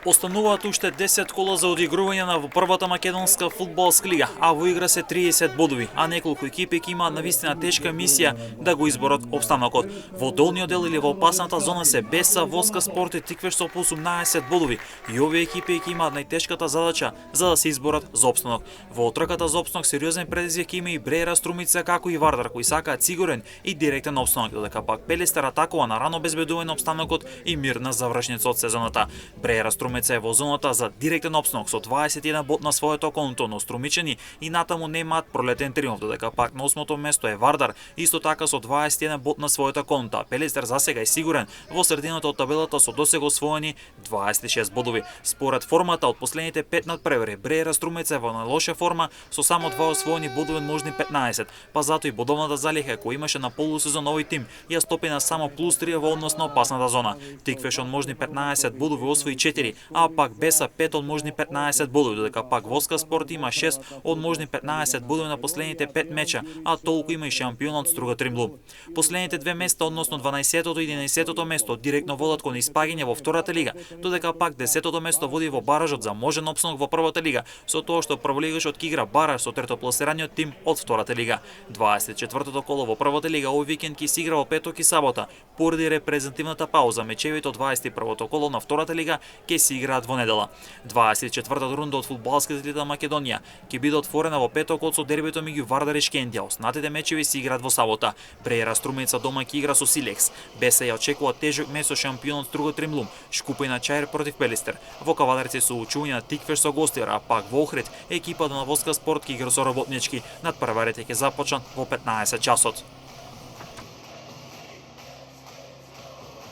Остануваат уште 10 кола за одигрување на првата македонска фудбалска лига, а во игра се 30 бодови, а неколку екипи ќе имаат навистина тешка мисија да го изборат опстанокот. Во долниот дел или во опасната зона се Беса, Воска Спорт и Тиквеш со по 18 бодови и овие екипи ќе имаат најтешката задача за да се изборат за опстанок. Во трката за опстанок сериозен предизвик има и Бреера, Струмица како и Вардар кои сакаат сигурен и директен опстанок, додека пак Пелестер атакува на рано безбедување на опстанокот и мирна завршница од сезоната. Бреера Струмица е во зоната за директен опстанок со 21 бод на своето конто, но струмичани и натаму немаат пролетен триумф, додека пак на 8-то место е Вардар, исто така со 21 бод на своето конто. Пелестер засега е сигурен во средината од табелата со досега освоени 26 бодови. Според формата од последните 5 надпревари, Бреера Струмица е во најлоша форма со само 2 освоени бодови од можни 15, па затоа и бодовната залиха која имаше на полусезон овој тим ја стопи на само +3 во однос на опасната зона. Тиквеш од можни 15 бодови освои 4, а пак Беса 5 од можни 15 бодови, додека пак Воска Спорт има 6 од можни 15 бодови на последните 5 меча, а толку има и шампионот Струга Тримлу. Последните две места, односно 12-тото и 11-тото место, директно водат кон испаѓање во втората лига, додека пак 10-тото место води во баражот за можен опстанок во првата лига, со тоа што прволигашот ќе игра бараж со третопласираниот тим од втората лига. 24-тото коло во првата лига овој викенд ќе се игра во петок и сабота. Поради репрезентативната пауза, мечевите од 21-то коло на втората лига ќе се играат во недела. 24-та рунда од фудбалската лига Македонија ќе биде отворена во петокот со дербито меѓу Вардар и Шкендија. Останатите мечеви се играат во сабота. Бреера Струмица дома ќе игра со Силекс. Беса ја очекува тежок меч со шампионот Струга Тримлум. Шкупина Чаир против Пелестер. Во Кавадарци се учување на Тиквеш со гостир, а пак во Охрид екипата на Воска Спорт ќе игра со Работнички. Надпреварите ќе започнат во 15 часот.